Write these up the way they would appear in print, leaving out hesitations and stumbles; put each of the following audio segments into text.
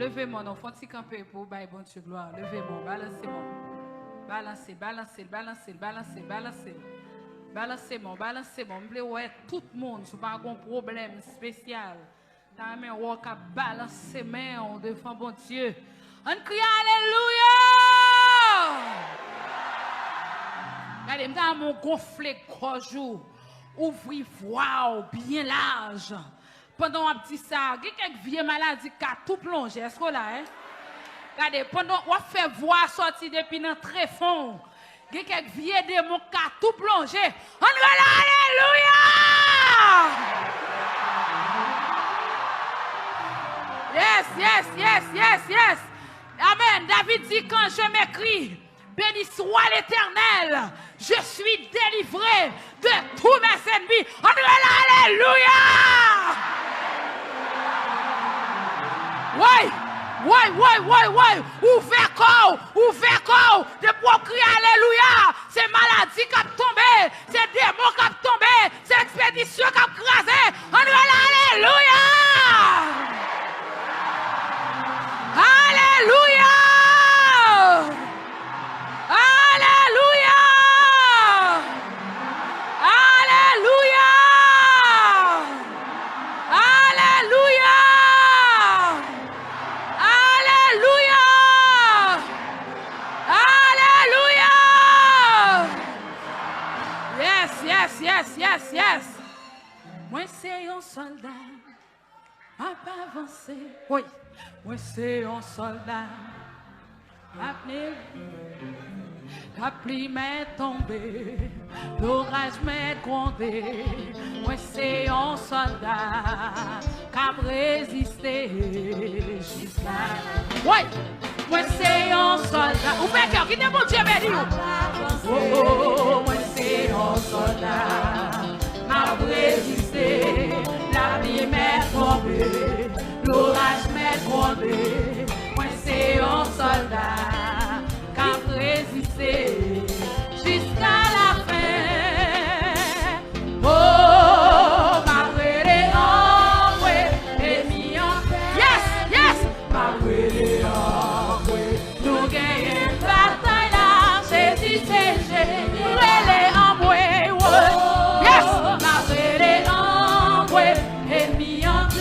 Levez-moi, non, faut-il camper pour bailler bon Dieu gloire. Levez-moi, balancez-moi. Balancez, balancez, balancez, balancez, balancez. Balancez-moi, balancez-moi. Je veux ouais, tout le monde, je n'ai pas un problème spécial. Ta main, on va balancer main devant bon Dieu. On crie Alléluia! Regardez, je suis mon gonflé corps, ouvrir voix bien large. Pendant un petit ça, il y a quelques vieilles maladies qui ont tout plongé. Est-ce que là, hein? Regardez, pendant on fait voix sortir depuis dans très fond. Il y a quelques vieilles démons qui ont tout plongé. On va là, Alléluia! Yes, yes, yes, yes, yes. Amen. David dit quand je m'écris, béni soit l'Éternel, je suis délivré de tous mes ennemis. On va là, Alléluia! Oui, oui, oui, oui, oui. Ouvert corps, de pour crier Alléluia. C'est maladie qui a tombé, c'est démons qui a tombé, c'est expédition qui a crasé. On va là, Alléluia! Alléluia! Alléluia! Alléluia! Alléluia! Alléluia! Alléluia! Yes, yes, yes, yes, yes. Moi c'est un soldat, à pas avancer. Oui. Moi c'est un soldat, la pluie m'est tombée, l'orage m'est grondé. Moi c'est un soldat, qui a résisté jusqu'à la fin. Oui, moi c'est un soldat. Ou bien qui est mon Dieu béni. Oh, oh, moi c'est un soldat, qui a résisté, la pluie m'est tombée. L'orage m'est grondé, moi c'est un soldat qui a résisté jusqu'à la fin. Oh, ma brûlé en moi et mis en paix. Yes, yes, ma brûlé en moi. Nous gagnons bataille là, c'est si c'est brûlé en moi. Yes, ma brûlé en moi et mis en paix.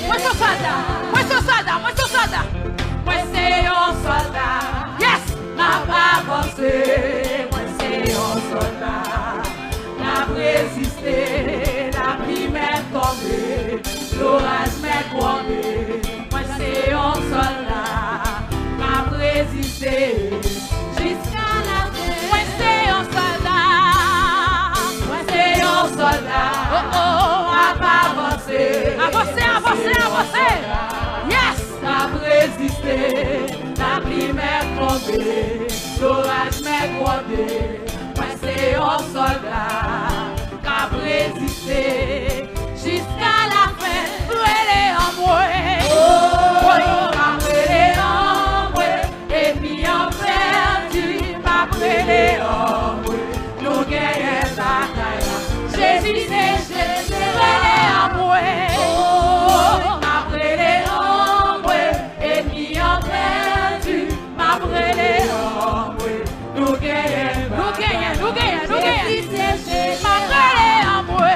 Moi c'est un soldat, moi c'est un soldat, moi c'est un soldat. Moi c'est un soldat. Yes, n'a pas avancé. Moi c'est un soldat. N'a résisté, la pluie m'est tombée, l'orage m'est grondé. Moi c'est un soldat. N'a résisté jusqu'à la fin. Moi c'est un soldat. Moi c'est un soldat. Oh oh, n'a pas avancé. Avancez, avancez, avancez. Yes! N'a résisté, la pluie m'est tombée, l'orage m'est grondé. Moi c'est un soldat qui a résisté jusqu'à la fin. Brûlé en moi, m'a brûlé en moi, et puis en perdu, m'a brûlé en moi. Nous gagnons la bataille. Jésus c'est Jésus, brûlé en moi. Nous gagnons, nous gagnons, nous gagnons. Ma brûlé en moi.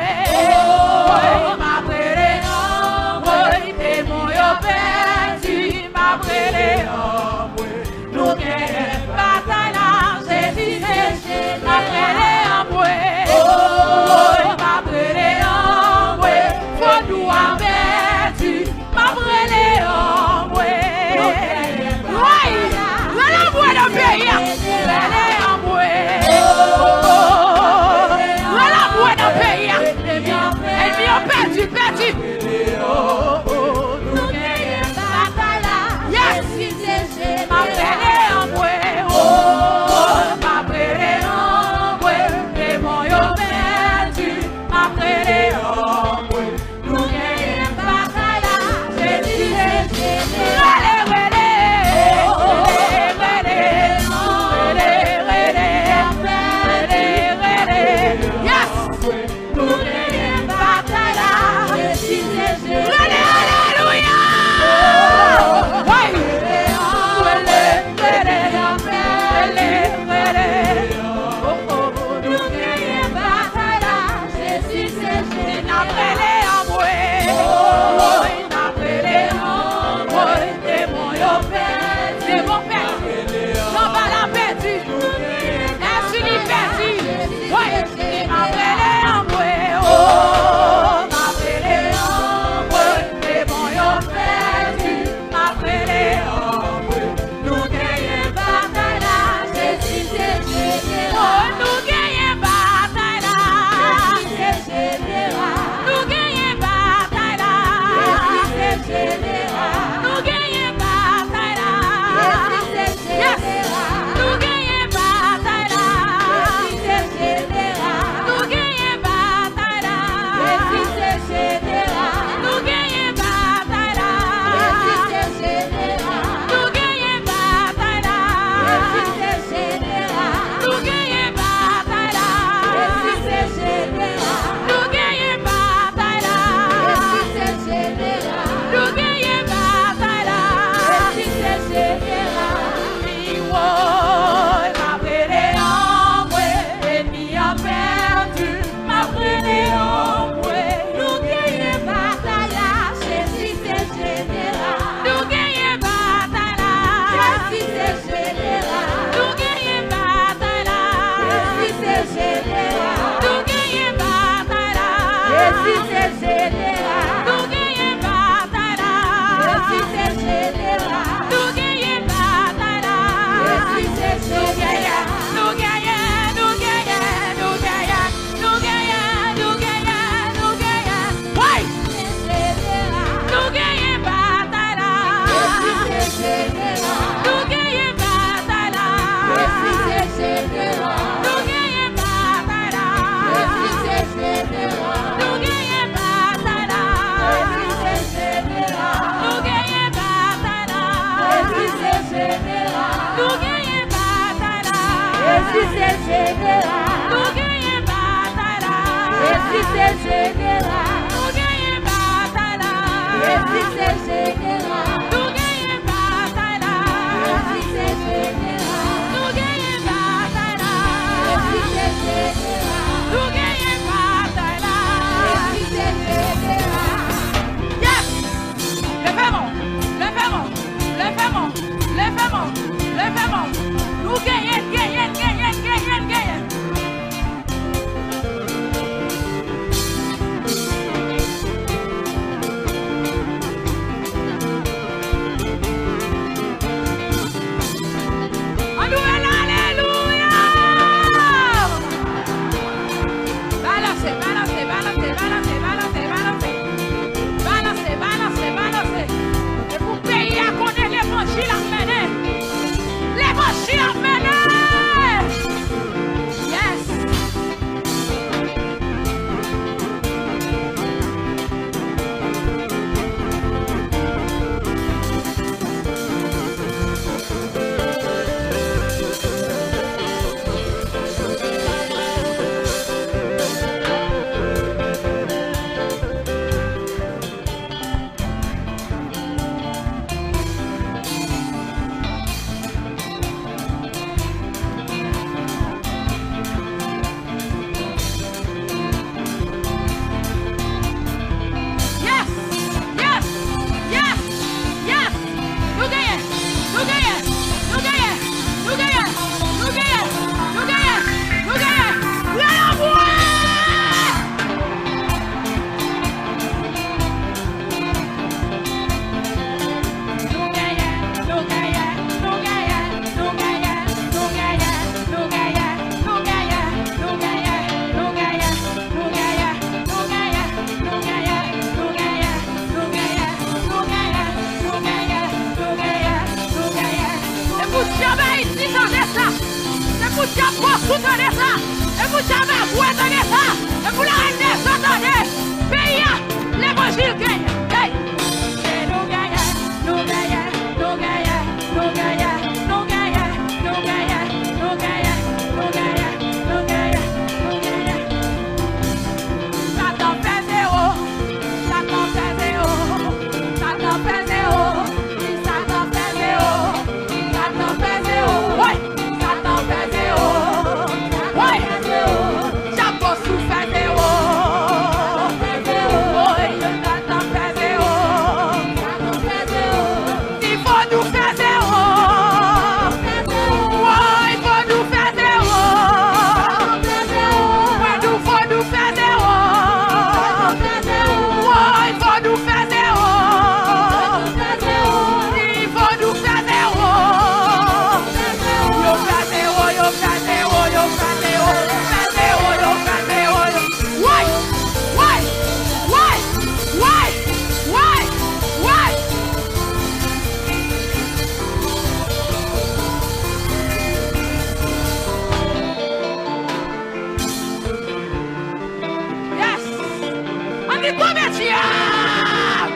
dit tomber diable.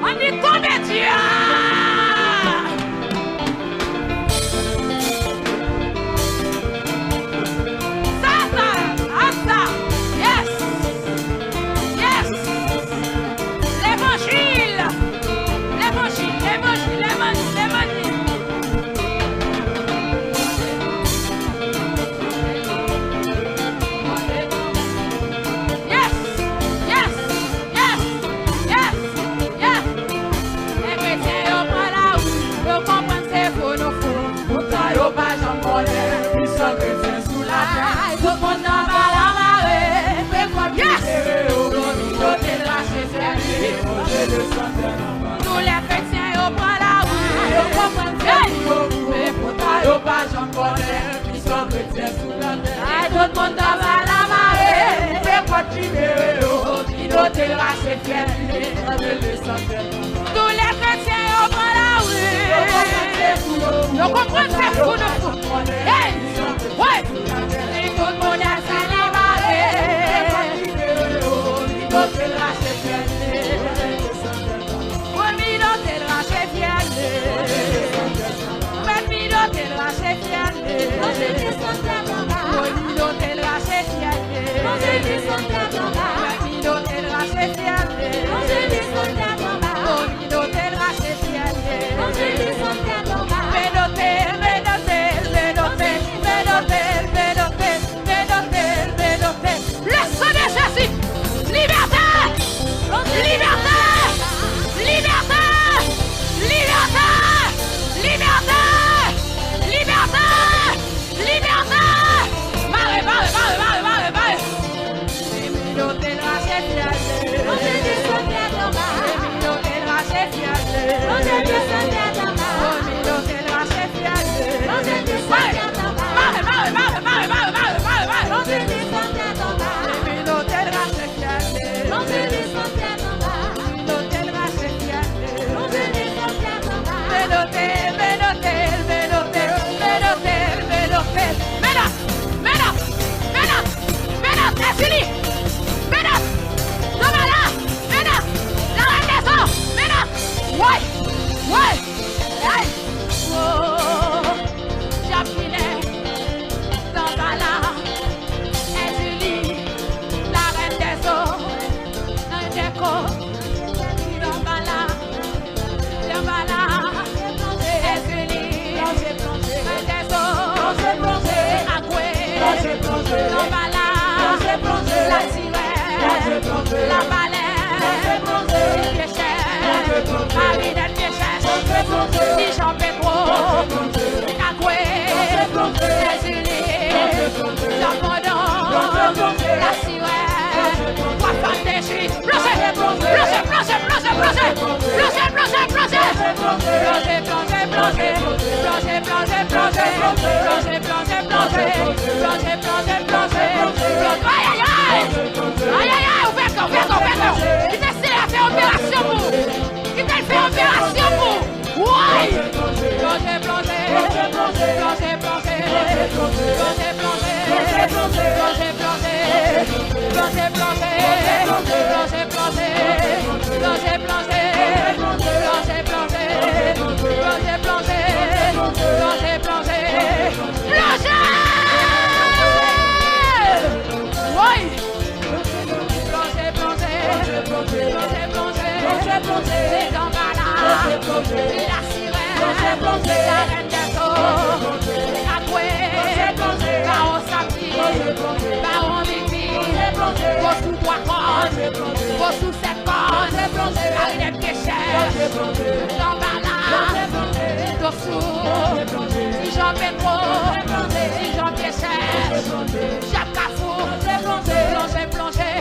On dit tomber diable. Ça. Yes. Yes. L'évangile. Tous les chrétiens au bras la rue, mais pourtant ils pas j'en connais, ils sont chrétiens sous la terre. Tout le monde dans la marée, mais continuer, ils doivent lâcher fier. Tous les chrétiens au bras la rue, nous comprenons c'est fou de fou. Ouais, et tout le monde est à la marée, ils doivent lâcher fier. La baleine, Marie-Nette Piéchette, si j'en fais trop, Cagoué, les unis, l'abandon, la sirène, Wafan déchire, plongez, qui t'a fait opération pour, qui t'a fait opération pour, ouais, plongez, c'est dans la sirène, la reine des eaux, Cagoué, Baron Sapi, Baron Vivi, vos sous 3 cordes, vos sous 7 cordes, Marie-Nette Piéchette, dans la dessous, si j'en fais trop, si j'en Piéchette, Jacques Carrefour, plongez,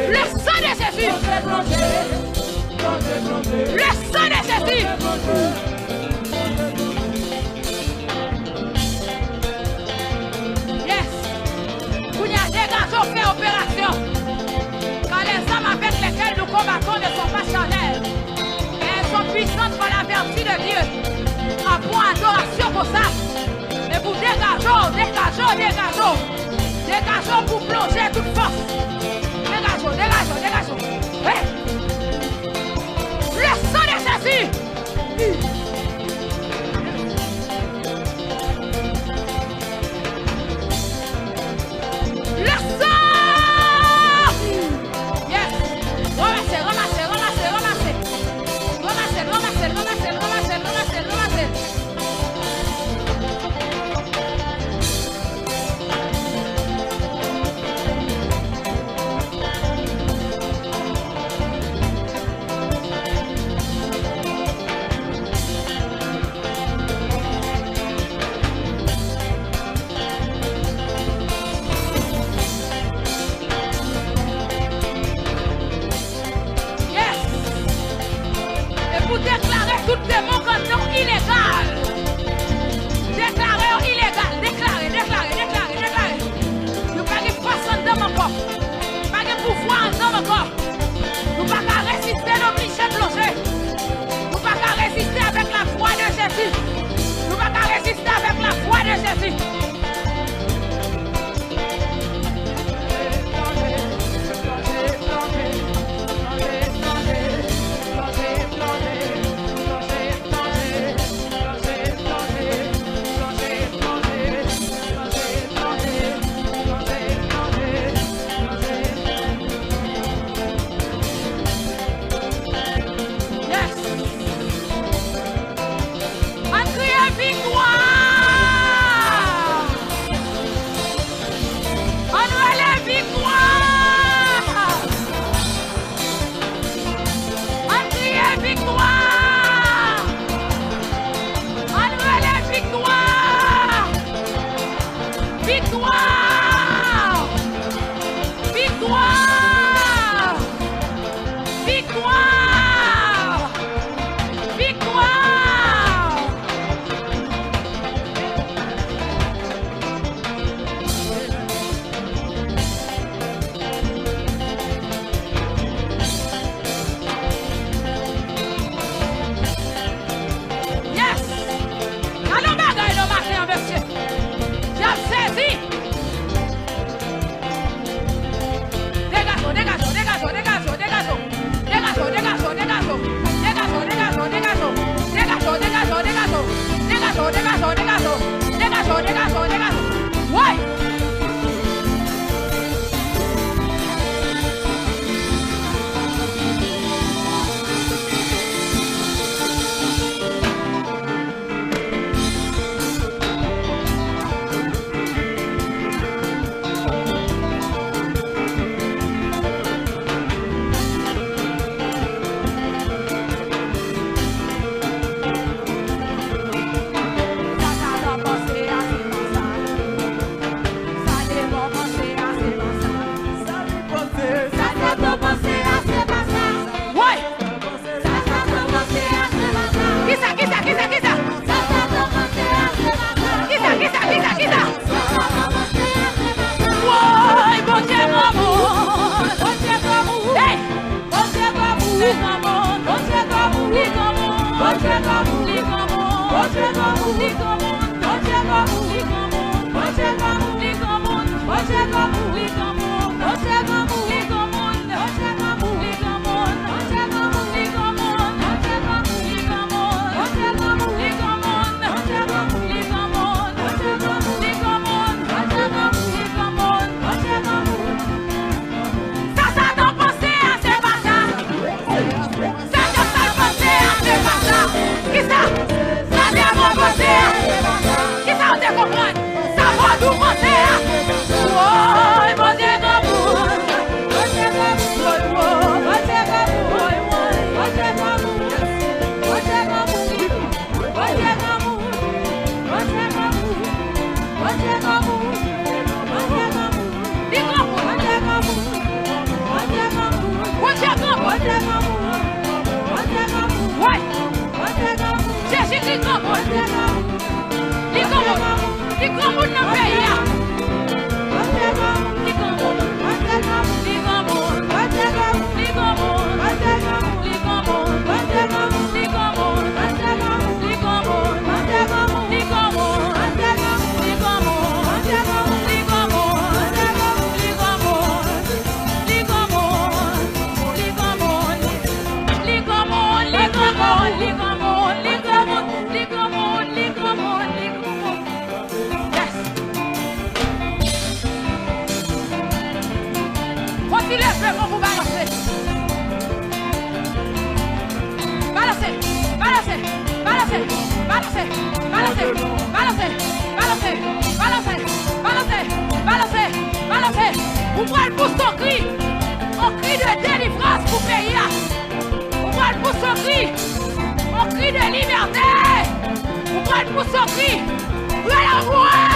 le sang de Jésus, le sang de Jésus. Yes. Vous y a des garçons fait opération. Quand les hommes avec lesquels nous combattons ne sont pas charnels, elles sont puissantes par la vertu de Dieu. En point adoration pour ça. Mais vous dégageons pour plonger toute force. Dégageons. saisi. Vous pouvez le pousser au cri de délivrance pour pays. Vous pouvez le pousser au cri de liberté. Vous pouvez le pousser au cri de la voix.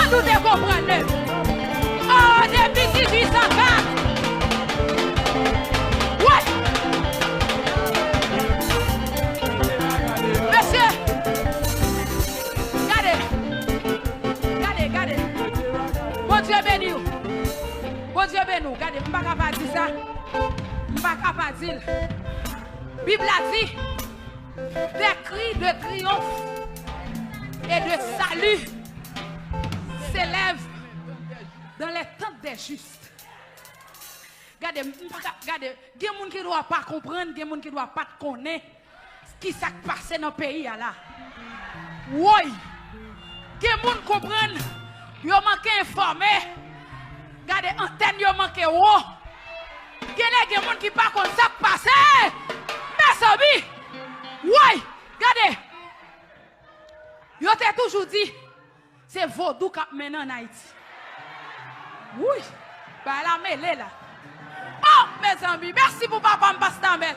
Tudo pas capable de dire. Bible a dit des cris de triomphe et de salut s'élèvent dans les tentes des justes. Regardez, regardez, il y a des gens qui ne doivent pas comprendre, il y a des gens qui ne doivent pas connaître ce qui s'est passé dans le pays là. Oui, il y a des gens qui comprennent, ils ont manqué informé. Regardez, antenne, ils ont manqué haut. Il y a des gens qui ne savent pas ce qui s'est passé. Mais ça, oui, regardez. Ils ont toujours dit, c'est vaudou qui mène en Haïti. Oui, bah la mêlée là. Oh, mes amis, merci pour papa me passer dans la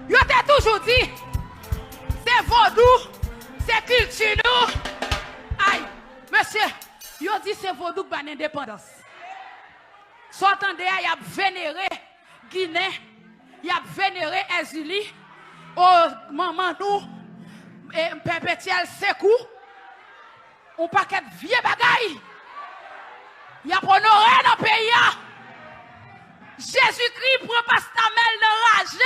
ils ont toujours dit, c'est vaudou, c'est culture. Aïe, monsieur, ils ont dit c'est vaudou qui a l'indépendance. S'entendez, il y a vénéré Guinée, il y a vénéré Exili, oh, maman nous, et perpétuel Sekou, on paquet de vieux bagailles. Il y a honoré dans le pays. Jésus-Christ prend pastamel de rage.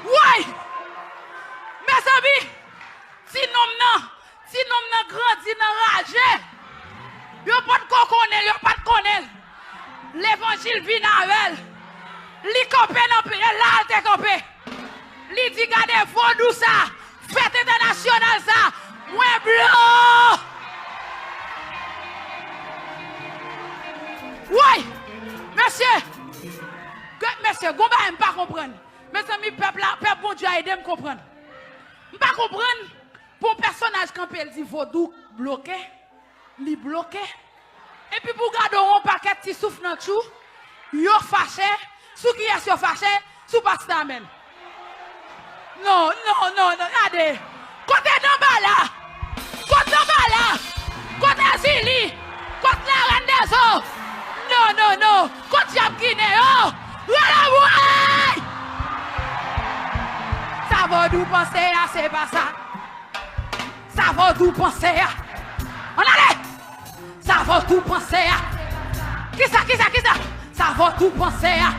Oui. Mes amis, si nous grandi dans rage, il n'y a pas de connaître. L'évangile vient avec elle. Li campé dans le pays, là, elle est campé. Li dit, gardez, vaudou ça, fête internationale ça, moins blanc. Oui, monsieur, Gomba ne pas comprendre. Mes amis, peuple bon Dieu a aidé à me comprendre. Je ne pas comprendre pour un personnage quand il dit vaudou bloqué, li bloqué. Et puis pour garder un paquet de souffle dans le chou, yo fâché, sous qui est fâché, sous pasteur même. Non, regardez. Côté d'en là, côté Zili, côté la reine des eaux. Non, côté Jab Guinée, oh, ça va d'où penser à, c'est pas ça. Ça va d'où penser à. On allait. Ça va tout penser à. Qui ça? Ça va tout penser à.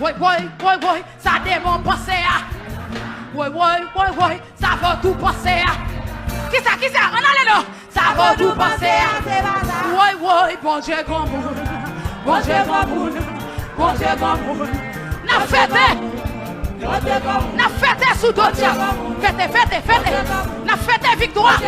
Oui, ça démon penser à. Oui, ça va tout penser à. Qui ça? On allait là. Ça va tout penser à. Oui, bon Dieu grand monde. Bon Dieu grand monde. N'a fêté. N'a fêté sous d'autres. Fêté. N'a fêté victoire.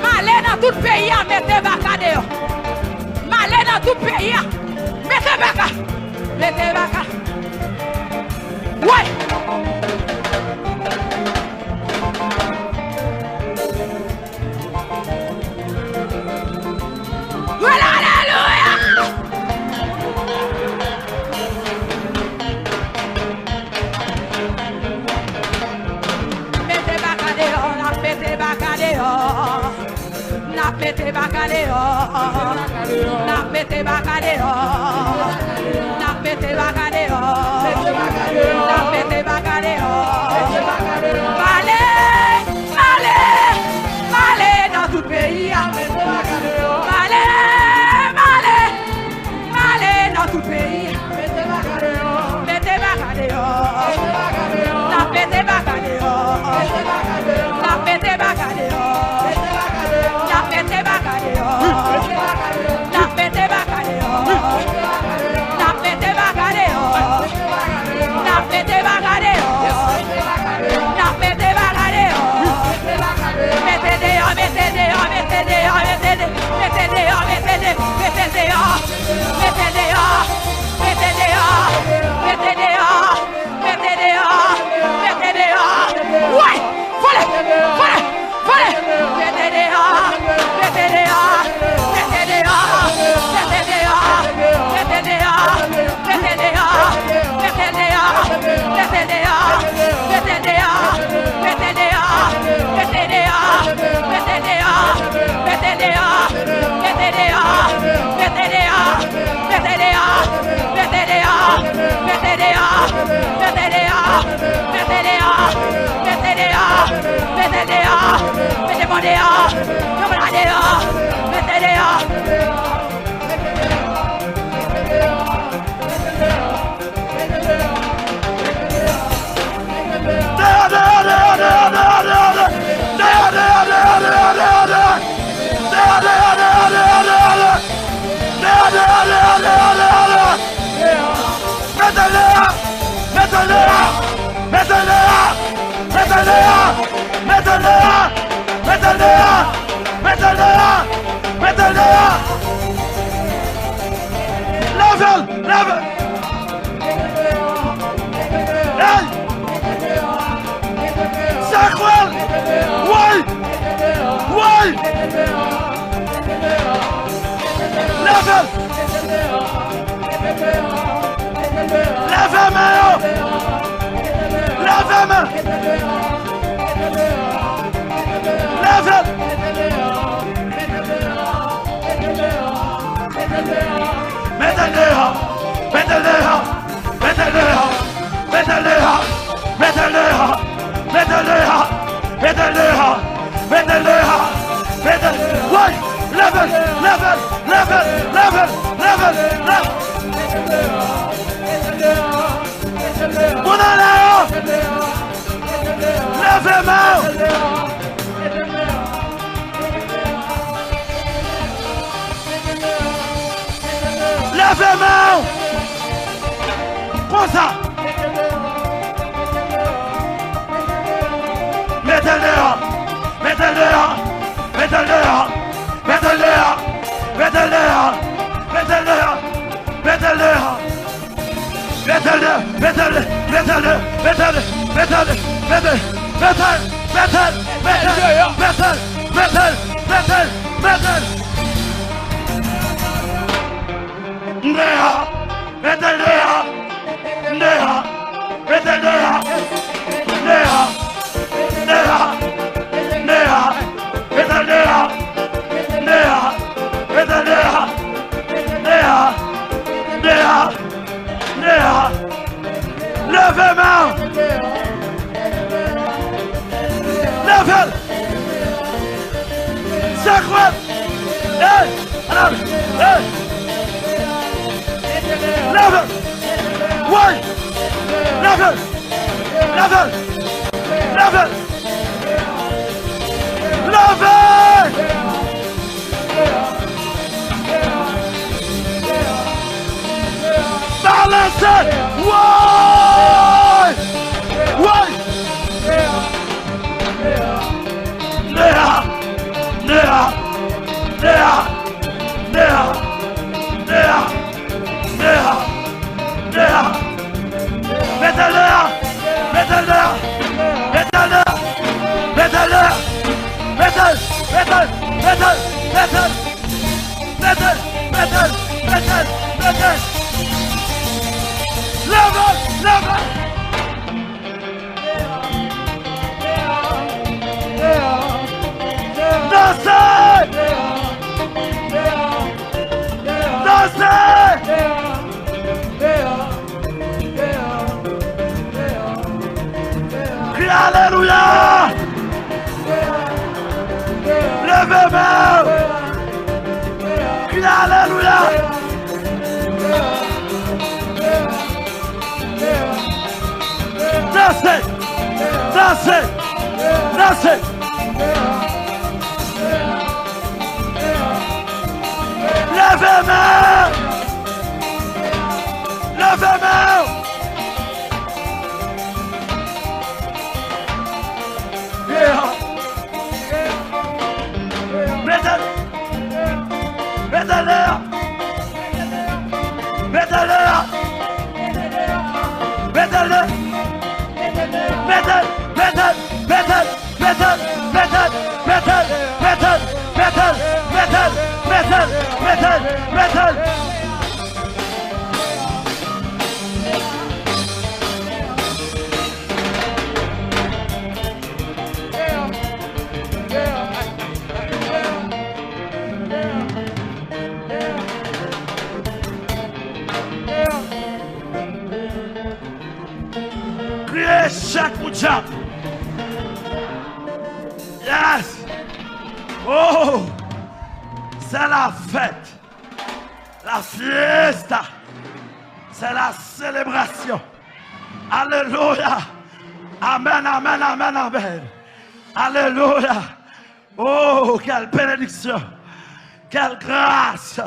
Malé dans tout pays, mettez baka dehors. Malé dans tout pays, mettez baka. Ouais. Mettez Malé dans tout pays. Malé dans tout pays. Mettez mon dehors, yo mon dehors, mettez dehors. Alléluia. Levez-moi. Crie Alléluia. Dansez. Dansez. Dansez. Levez-moi. Levez-moi. Criez chaque bout de jambe. Yes. Oh, c'est la fête, la fiesta, c'est la célébration. Alléluia. Amen, amen, amen, amen. Alléluia. Oh, quelle bénédiction, quelle grâce,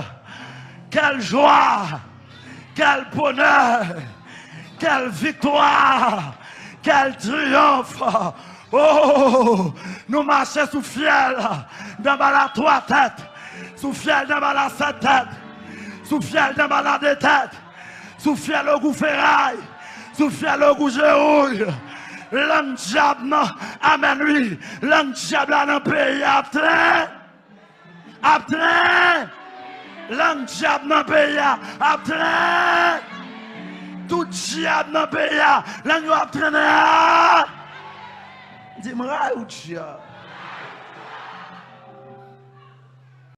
quelle joie, quel bonheur, quelle victoire, quel triomphe. Oh, nous marchons sous fiel dans la 3 têtes, sous fiel dans la 7 têtes, sous fiel dans la 2 têtes, sous fiel au goût ferraille, sous fiel au goût géouille. L'homme diable, amen, oui, l'homme diable dans le pays, après, l'homme diable dans le pays, après, tout diable dans le pays, l'homme diable, dis-moi, où tu es?